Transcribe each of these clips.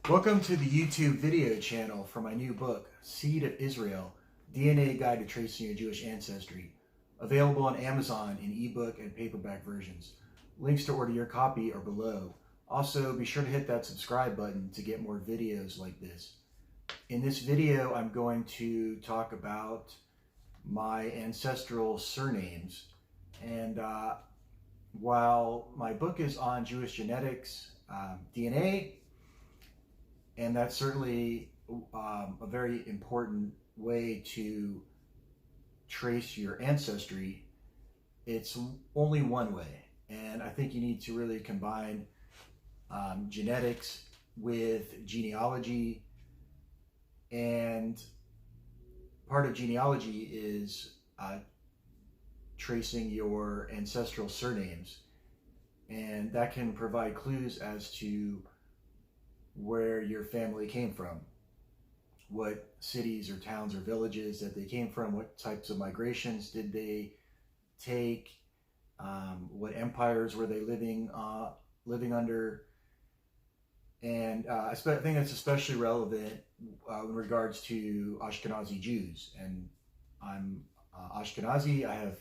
Welcome to the YouTube video channel for my new book, Seed of Israel, DNA Guide to Tracing Your Jewish Ancestry, available on Amazon in eBook and paperback versions. Links to order your copy are below. Also, be sure to hit that subscribe button to get more videos like this. In this video, I'm going to talk about my ancestral surnames. And while my book is on Jewish genetics, DNA, and that's certainly a very important way to trace your ancestry, it's only one way. And I think you need to really combine genetics with genealogy. And part of genealogy is tracing your ancestral surnames. And that can provide clues as to where your family came from, what cities or towns or villages that they came from, what types of migrations did they take, what empires were they living under. And I think that's especially relevant in regards to Ashkenazi Jews. And I'm Ashkenazi. I have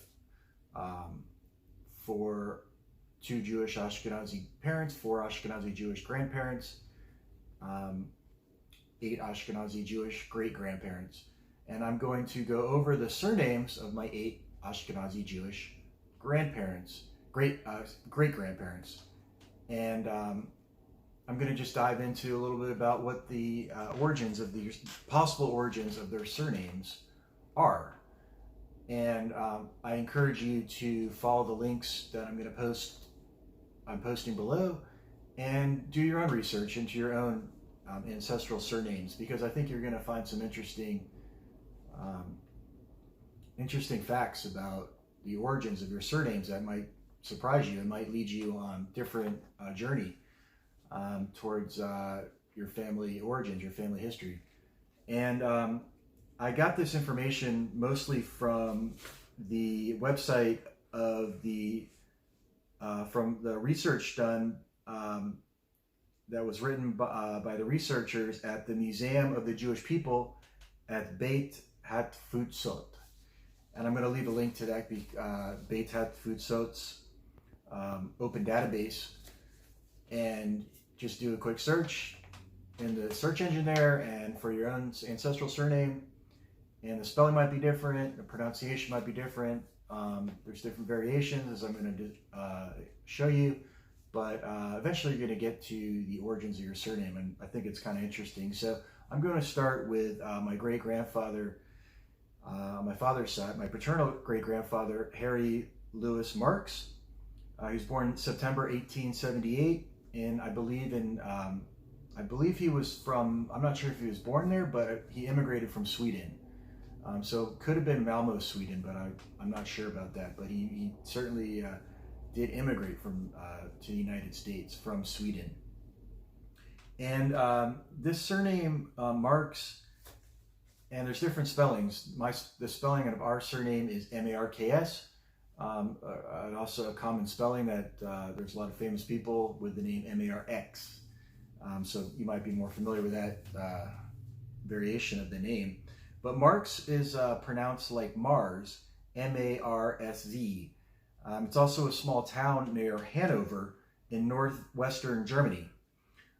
2 Jewish Ashkenazi parents, 4 Ashkenazi Jewish grandparents, 8 Ashkenazi Jewish great-grandparents. And I'm going to go over the surnames of my 8 Ashkenazi Jewish grandparents, great-grandparents. And I'm going to just dive into a little bit about what the possible origins of their surnames are. And I encourage you to follow the links that I'm posting below, and do your own research into your own ancestral surnames, because I think you're going to find some interesting facts about the origins of your surnames that might surprise you and might lead you on a different journey towards your family origins, your family history. And I got this information mostly from the website of from the research done that was written by the researchers at the Museum of the Jewish People at Beit Hatfutsot. And I'm going to leave a link to that, Beit Hatfutsot's open database. And just do a quick search in the search engine there, and for your own ancestral surname. And the spelling might be different, the pronunciation might be different. There's different variations, as I'm going to show you. But eventually you're going to get to the origins of your surname, and I think it's kind of interesting. So I'm going to start with my great-grandfather, on my father's side, my paternal great-grandfather, Harry Lewis Marks. He was born September 1878, and I believe he was from, I'm not sure if he was born there, but he immigrated from Sweden. So could have been Malmo, Sweden, but I'm not sure about that. But he certainly did immigrate to the United States from Sweden. And this surname, Marks, and there's different spellings. The spelling of our surname is Marks. And also a common spelling that there's a lot of famous people with the name Marx. So you might be more familiar with that variation of the name. But Marks is pronounced like Mars, M-A-R-S-Z. It's also a small town near Hanover in northwestern Germany.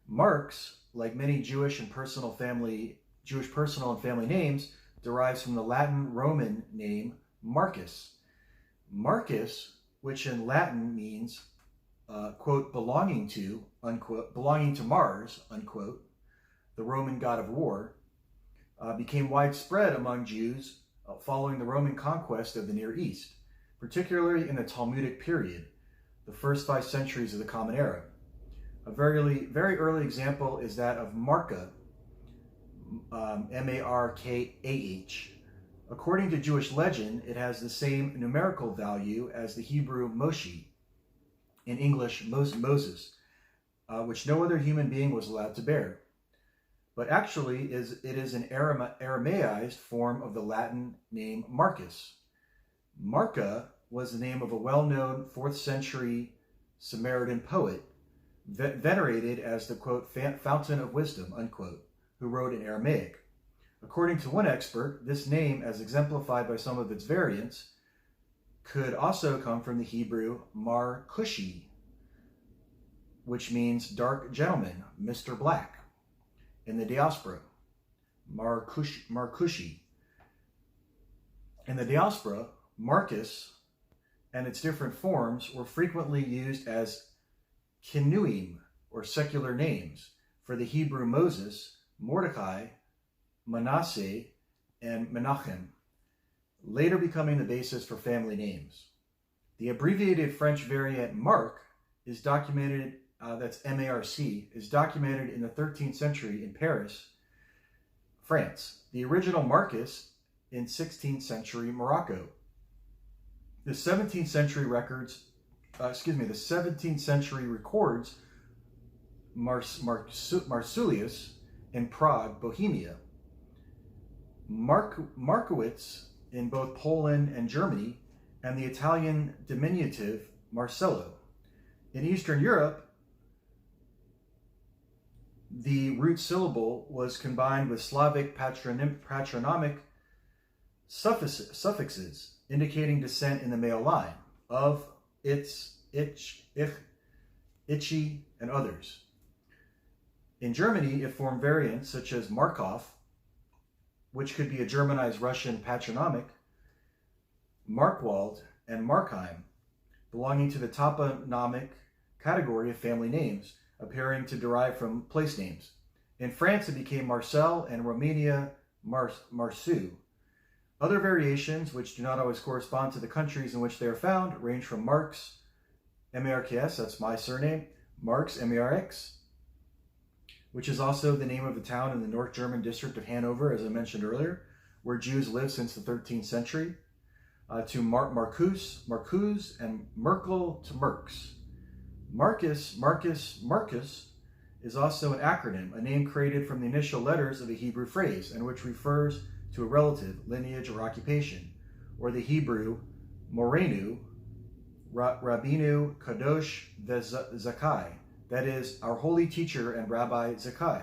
Marks, like many Jewish personal and family names, derives from the Latin Roman name Marcus. Marcus, which in Latin means, quote, belonging to Mars, unquote, the Roman god of war, became widespread among Jews following the Roman conquest of the Near East, particularly in the Talmudic period, the first 5 centuries of the Common Era. A very early example is that of Markah, M-A-R-K-A-H. According to Jewish legend, it has the same numerical value as the Hebrew Moshe, in English Moses, which no other human being was allowed to bear. But actually, it is an Aramaized form of the Latin name Marcus. Markah was the name of a well-known 4th century Samaritan poet venerated as the, quote, fountain of wisdom, unquote, who wrote in Aramaic. According to one expert, this name, as exemplified by some of its variants, could also come from the Hebrew Mar Cushi, which means dark gentleman, Mr. Black, in the diaspora. Mar Cushi. In the diaspora, Marcus and its different forms were frequently used as kinuim, or secular names, for the Hebrew Moses, Mordecai, Manasseh, and Menachem, later becoming the basis for family names. The abbreviated French variant Marc is documented, that's M-A-R-C, is documented in the 13th century in Paris, France. The original Marcus in 16th century Morocco. The 17th century records, the 17th century records Marsulius in Prague, Bohemia. Markowitz in both Poland and Germany, and the Italian diminutive Marcello. In Eastern Europe, the root syllable was combined with Slavic patronymic suffixes, indicating descent in the male line of its, ich, ich, itchy, and others. In Germany, it formed variants such as Markov, which could be a Germanized Russian patronymic, Markwald, and Markheim, belonging to the toponymic category of family names, appearing to derive from place names. In France, it became Marcel, and Romania, Marsu. Other variations, which do not always correspond to the countries in which they are found, range from Marx, M-A-R-K-S, that's my surname, Marx, M-A-R-X, which is also the name of the town in the North German district of Hanover, as I mentioned earlier, where Jews lived since the 13th century, to Marcus, and Merkel to Merks. Marcus is also an acronym, a name created from the initial letters of a Hebrew phrase, and which refers to a relative, lineage, or occupation, or the Hebrew Morenu, Rabbeinu Kadosh Zakai, that is, our holy teacher and Rabbi Zakai.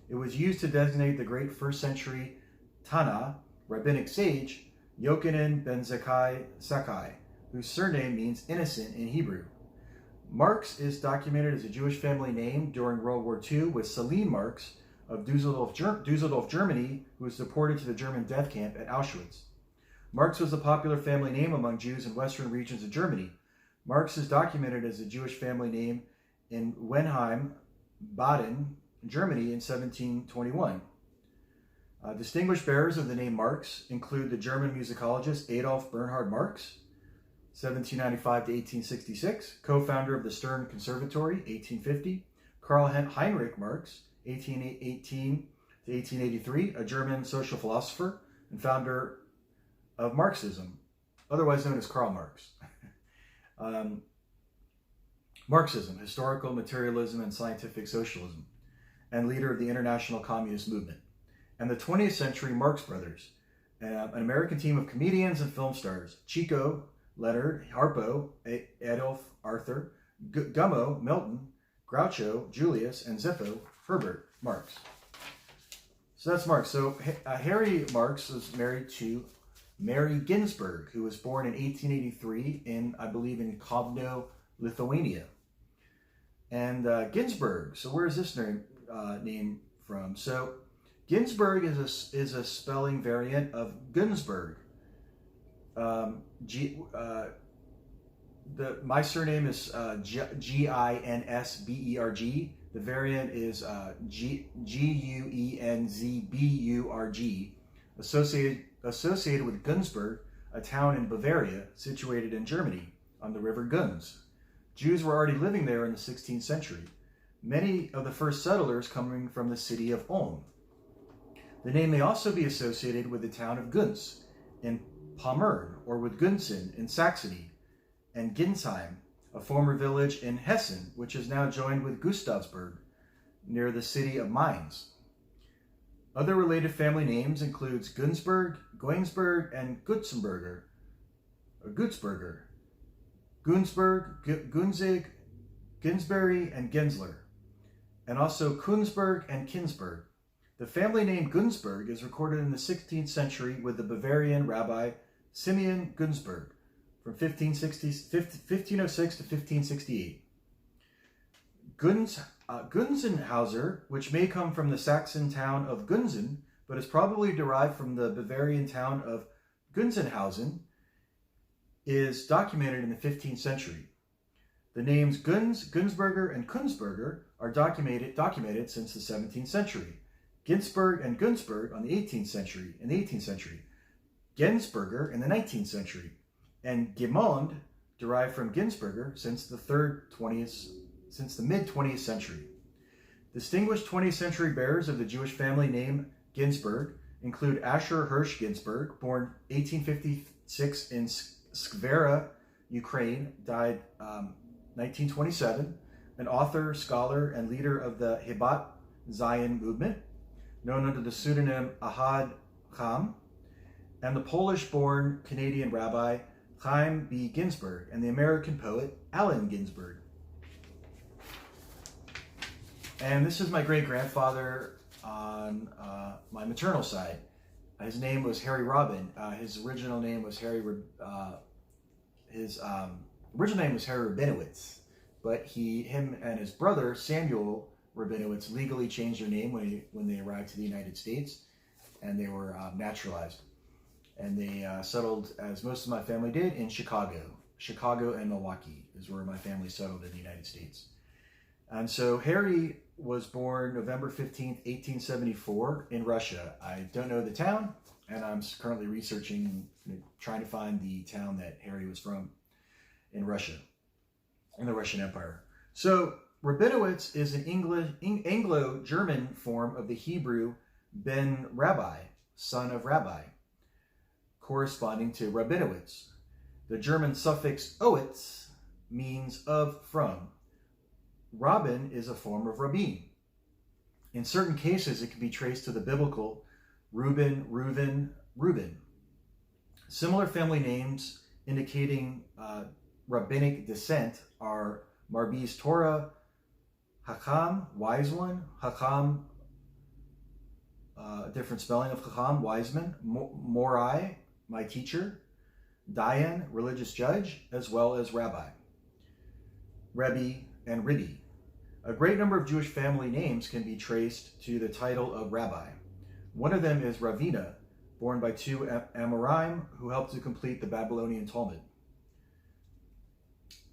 It was used to designate the great first century Tana, rabbinic sage, Yochanan ben Sakai, whose surname means innocent in Hebrew. Marx is documented as a Jewish family name during World War II, with Celine Marx of Dusseldorf, Germany, who was deported to the German death camp at Auschwitz. Marx was a popular family name among Jews in western regions of Germany. Marx is documented as a Jewish family name in Wenheim, Baden, Germany in 1721. Distinguished bearers of the name Marx include the German musicologist Adolf Bernhard Marx, 1795 to 1866, co-founder of the Stern Conservatory, 1850, Karl Heinrich Marx, 1818 to 1883, a German social philosopher and founder of Marxism, otherwise known as Karl Marx. Marxism, historical materialism and scientific socialism, and leader of the international communist movement. And the 20th century Marx Brothers, an American team of comedians and film stars, Chico, Leonard, Harpo, Adolf, Arthur, Gummo, Milton, Groucho, Julius, and Zepho, Herbert Marx. So that's Marx. So Harry Marx was married to Mary Ginsburg, who was born in 1883 in, I believe, in Kovno, Lithuania. And Ginsburg, so where is this name from? So Ginsburg is a spelling variant of Gunsberg. My surname is Ginsberg. The variant is Guenzburg, associated with Günzburg, a town in Bavaria situated in Germany on the river Gunz. Jews were already living there in the 16th century, many of the first settlers coming from the city of Ulm. The name may also be associated with the town of Gunz in Pommern, or with Gunzen in Saxony, and Ginsheim, a former village in Hessen, which is now joined with Gustavsburg, near the city of Mainz. Other related family names includes Gunsberg, Goingsberg, and Gutzberger, Gunsberg, Gunzig, Ginsbury and Gensler, and also Kunsberg and Kinsberg. The family name Günzburg is recorded in the 16th century with the Bavarian rabbi Simeon Günzburg from 1506 to 1568. Gunzenhauser, which may come from the Saxon town of Gunzen, but is probably derived from the Bavarian town of Gunzenhausen, is documented in the 15th century. The names Gunz, Günzberger, and Kunzberger are documented since the 17th century. Ginsburg and Günzburg in the 18th century, Gensberger in the 19th century, and Gemond derived from Ginsberger since the mid-20th century. Distinguished 20th century bearers of the Jewish family name Ginsburg include Asher Hirsch Ginsburg, born 1856 in Skvera, Ukraine, died 1927, an author, scholar, and leader of the Hebat Zion movement, known under the pseudonym Ahad Cham, and the Polish-born Canadian rabbi Chaim B. Ginsberg, and the American poet Allen Ginsberg. And this is my great-grandfather on my maternal side. His name was Harry Robin. His original name was Harry Rabinowitz, but him and his brother Samuel Rabinowitz legally changed their name when they arrived to the United States, and they were naturalized. And they settled, as most of my family did, in Chicago. Chicago and Milwaukee is where my family settled in the United States. And so Harry was born November 15th, 1874 in Russia. I don't know the town, and I'm currently researching, trying to find the town that Harry was from in Russia, in the Russian Empire. So Rabinowitz is an Anglo-German form of the Hebrew Ben Rabbi, son of rabbi, corresponding to Rabinowitz. The German suffix "owitz" means of, from. Rabin is a form of rabbin. In certain cases, it can be traced to the biblical Reuben, Reuben. Similar family names indicating rabbinic descent are Marbi's Torah, Hakam, wise one, Hakam, different spelling of Hakam, wiseman, Morai, my teacher, Dayan, religious judge, as well as rabbi, Rebbe, and Ribbi. A great number of Jewish family names can be traced to the title of rabbi. One of them is Ravina, born by two Amoraim who helped to complete the Babylonian Talmud.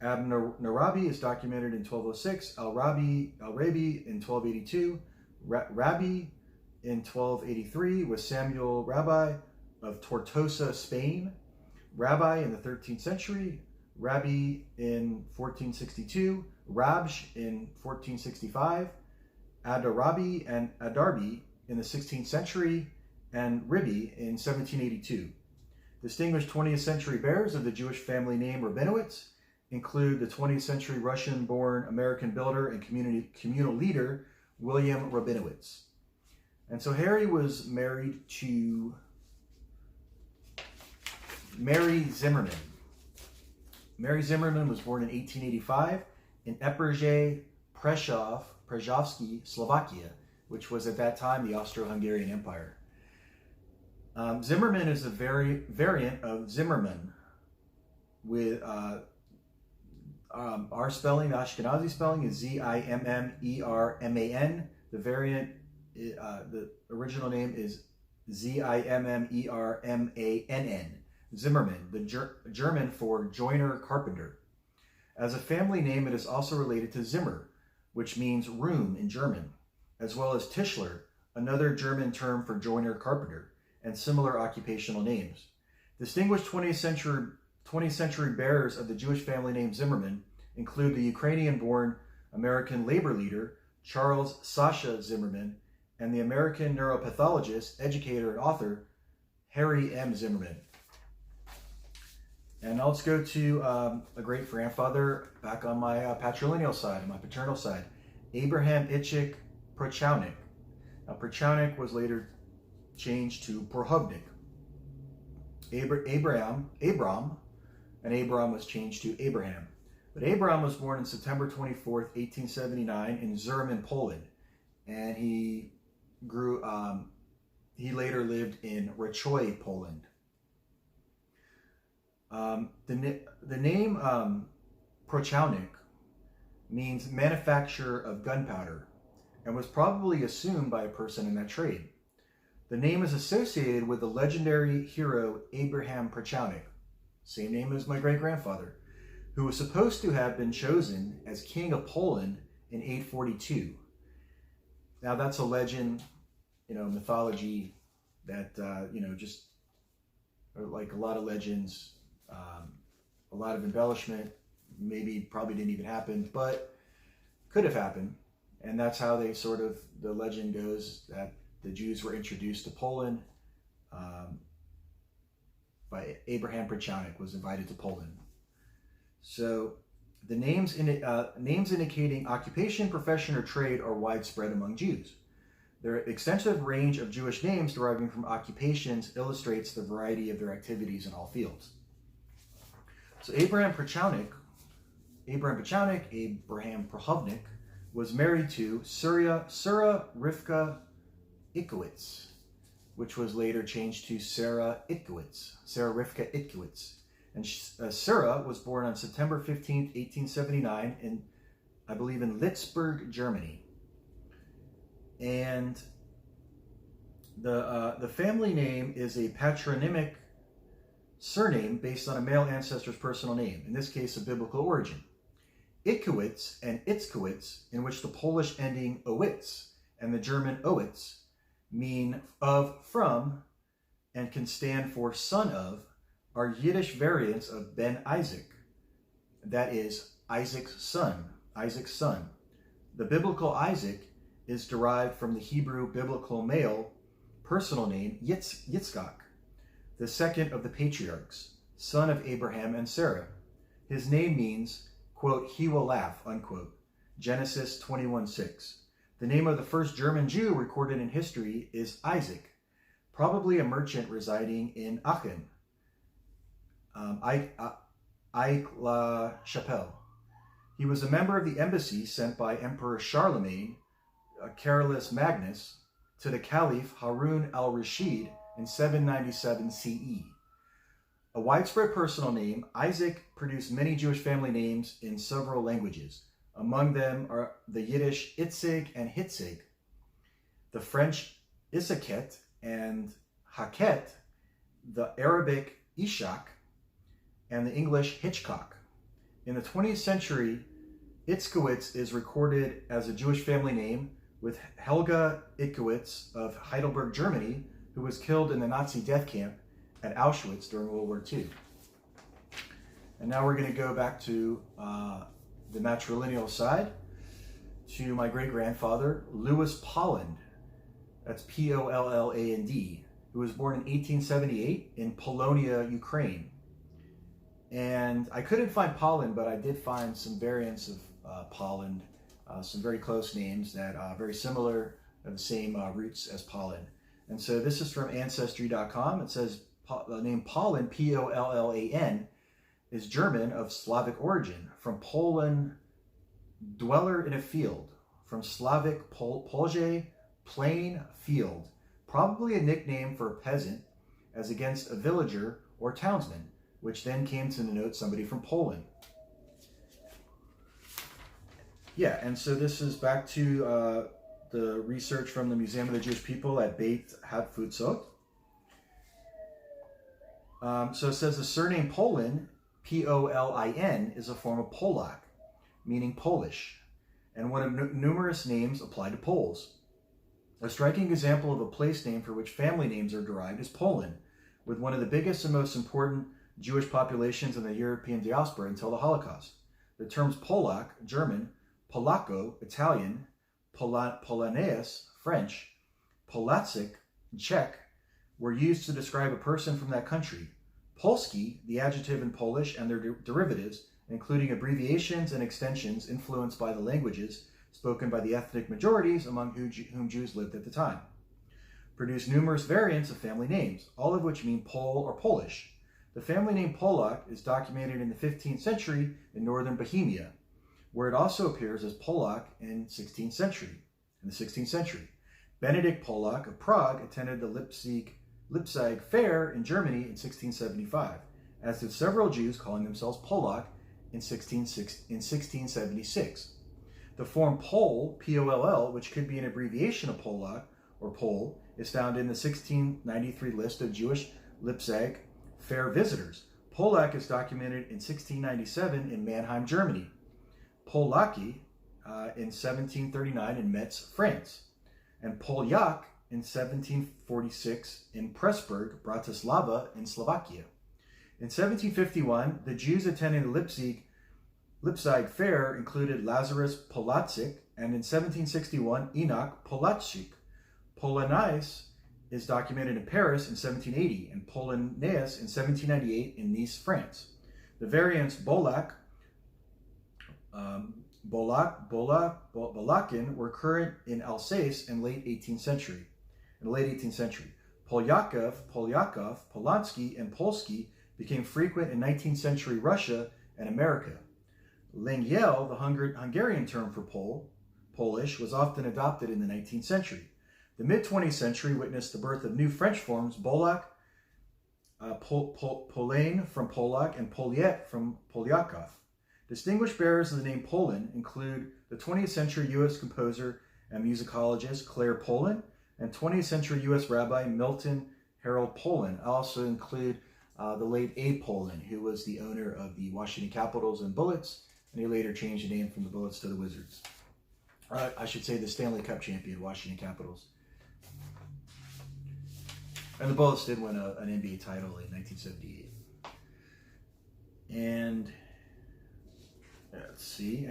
Narabi is documented in 1206, Al-Rabi in 1282, Rabbi in 1283 was Samuel Rabbi of Tortosa, Spain, Rabbi in the 13th century, Rabbi in 1462, Rabsh in 1465, Adarabi and Adarbi in the 16th century, and Ribbi in 1782. Distinguished 20th century bearers of the Jewish family name Rabinowitz include the 20th century Russian-born American builder and communal leader William Rabinowitz. And so Harry was married to Mary Zimmerman. Mary Zimmerman was born in 1885 in Eperje, Prešovsky, Slovakia, which was at that time the Austro-Hungarian Empire. Zimmerman is a variant of Zimmerman, with our spelling, the Ashkenazi spelling, is Zimmerman. The variant, the original name is Zimmermann. Zimmerman, the German for joiner, carpenter. As a family name, it is also related to Zimmer, which means room in German, as well as Tischler, another German term for joiner, carpenter, and similar occupational names. Distinguished 20th century bearers of the Jewish family name Zimmerman include the Ukrainian-born American labor leader Charles Sasha Zimmerman and the American neuropathologist, educator, and author Harry M. Zimmerman. And now let's go to a great grandfather back on my patrilineal side, on my paternal side, Abraham Itchik Prochownik. Now, Prochownik was later changed to Prohovnik. Abram was changed to Abraham. But Abraham was born on September 24th, 1879 in Zerman, Poland. And he later lived in Rachoy, Poland. The name Prochownik means manufacturer of gunpowder and was probably assumed by a person in that trade. The name is associated with the legendary hero Abraham Prochownik, same name as my great-grandfather, who was supposed to have been chosen as king of Poland in 842. Now that's a legend, mythology that, just like a lot of legends, a lot of embellishment, probably didn't even happen, but could have happened. And that's how the legend goes, that the Jews were introduced to Poland by Abraham Prochownik, was invited to Poland. So the names indicating occupation, profession, or trade are widespread among Jews. Their extensive range of Jewish names deriving from occupations illustrates the variety of their activities in all fields. So Abraham Prohovnik, was married to Surah Rivka Itkowitz, which was later changed to Sarah Rivka Itkowitz. And Sarah was born on September 15th, 1879 I believe in Litzburg, Germany. And the family name is a patronymic surname based on a male ancestor's personal name, in this case of biblical origin. Itkowitz and Itzkowitz, in which the Polish ending owitz and the German owitz mean of, from, and can stand for son of, are Yiddish variants of Ben Isaac, that is, Isaac's son. The biblical Isaac is derived from the Hebrew biblical male personal name Yitzchak, the second of the patriarchs, son of Abraham and Sarah. His name means, quote, he will laugh, unquote, Genesis 21:6. The name of the first German Jew recorded in history is Isaac, probably a merchant residing in Aachen, Aix-la-Chapelle. He was a member of the embassy sent by Emperor Charlemagne, Carolus Magnus, to the Caliph Harun al-Rashid in 797 CE. A widespread personal name, Isaac produced many Jewish family names in several languages. Among them are the Yiddish Itzig and Hitzig, the French Isaket and Haket, the Arabic Ishak, and the English Hitchcock. In the 20th century, Itzkowitz is recorded as a Jewish family name, with Helga Itkowitz of Heidelberg, Germany, who was killed in the Nazi death camp at Auschwitz during World War II. And now we're going to go back to the matrilineal side, to my great-grandfather, Louis Polland. That's Polland, who was born in 1878 in Polonia, Ukraine. And I couldn't find Polland, but I did find some variants of Polland, some very close names that are very similar, have the same roots as Polland. And so this is from Ancestry.com. It says the name Polland, Pollan, is German of Slavic origin. From Poland, dweller in a field. From Slavic, Polje, plain, field. Probably a nickname for a peasant, as against a villager or townsman, which then came to denote somebody from Poland. Yeah, and so this is back to the research from the Museum of the Jewish People at Beit, Hatfutsot. So it says the surname Polin, Polin, is a form of Polak, meaning Polish, and one of numerous names applied to Poles. A striking example of a place name for which family names are derived is Poland, with one of the biggest and most important Jewish populations in the European diaspora until the Holocaust. The terms Polak, German, Polacco, Italian, Polonaise, French, Polacek, Czech, were used to describe a person from that country. Polski, the adjective in Polish, and their derivatives, including abbreviations and extensions influenced by the languages spoken by the ethnic majorities among whom Jews lived at the time, produce numerous variants of family names, all of which mean Pole or Polish. The family name Polak is documented in the 15th century in northern Bohemia, where it also appears as Polak in the 16th century. Benedict Polak of Prague attended the Leipzig Fair in Germany in 1675, as did several Jews calling themselves Polak in 1676. The form Pol, P-O-L-L, which could be an abbreviation of Polak or Pole, is found in the 1693 list of Jewish Leipzig Fair visitors. Polak is documented in 1697 in Mannheim, Germany. Polaki in 1739 in Metz, France. And Polyak in 1746 in Pressburg, Bratislava in Slovakia. In 1751, the Jews attending the Leipzig Fair included Lazarus Polatzik, and in 1761, Enoch Polatschik. Polonaise is documented in Paris in 1780, and Polonaise in 1798 in Nice, France. The variants Bolak, Bolakin were current in Alsace in the late 18th century. Polyakov, Polansky, and Polski became frequent in 19th century Russia and America. Lengyel, the Hungarian term for Polish, was often adopted in the 19th century. The mid-20th century witnessed the birth of new French forms, Bolak, Polain from Polak, and Poliet from Polyakov. Distinguished bearers of the name Poland include the 20th century U.S. composer and musicologist Claire Poland and 20th century U.S. Rabbi Milton Harold Poland. I also include the late Abe Poland, who was the owner of the Washington Capitals and Bullets, and he later changed the name from the Bullets to the Wizards. I should say the Stanley Cup champion Washington Capitals. And the Bullets did win an NBA title in 1978. And let's see.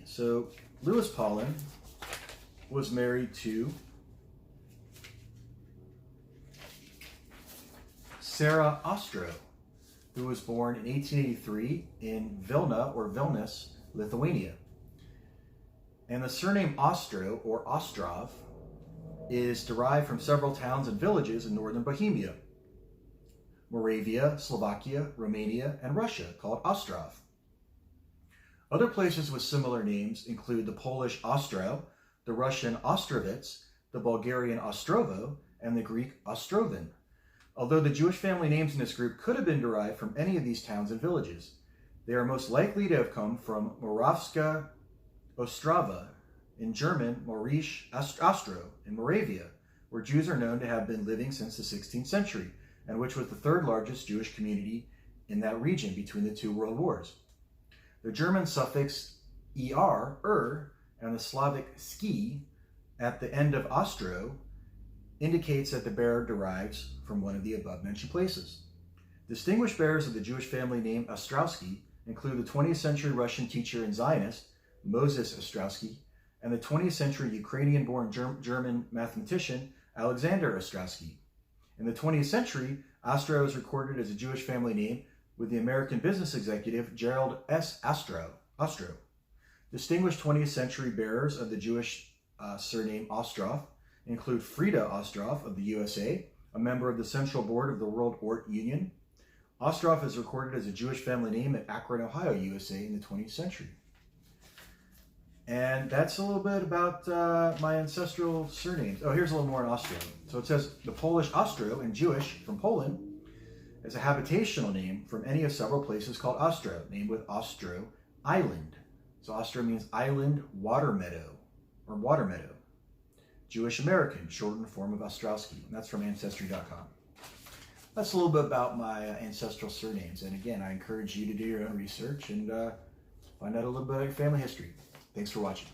So Louis Pollan was married to Sarah Ostro, who was born in 1883 in Vilna or Vilnius, Lithuania. And the surname Ostro or Ostrov is derived from several towns and villages in northern Bohemia, Moravia, Slovakia, Romania, and Russia, called Ostrov. Other places with similar names include the Polish Ostro, the Russian Ostrovets, the Bulgarian Ostrovo, and the Greek Ostrovin. Although the Jewish family names in this group could have been derived from any of these towns and villages, they are most likely to have come from Moravska Ostrava, in German, Maurisch Ostro, in Moravia, where Jews are known to have been living since the 16th century, and which was the third largest Jewish community in that region between the two world wars. The German suffix er, and the Slavic ski at the end of Ostro indicates that the bearer derives from one of the above-mentioned places. Distinguished bearers of the Jewish family name Ostrowski include the 20th century Russian teacher and Zionist, Moses Ostrowski, and the 20th century Ukrainian-born German mathematician, Alexander Ostrowski. In the 20th century, Ostro is recorded as a Jewish family name with the American business executive Gerald S. Ostro. Distinguished 20th century bearers of the Jewish surname Ostrov include Frida Ostrov of the USA, a member of the Central Board of the World Ort Union. Ostrov is recorded as a Jewish family name at Akron, Ohio, USA in the 20th century. And that's a little bit about my ancestral surnames. Oh, here's a little more in Ostro. So it says, the Polish Ostro in Jewish from Poland is a habitational name from any of several places called Ostro, named with Ostro Island. So Ostro means island, water meadow, or water meadow. Jewish American, shortened form of Ostrowski. And that's from Ancestry.com. That's a little bit about my ancestral surnames. And again, I encourage you to do your own research and find out a little bit about your family history. Thanks for watching.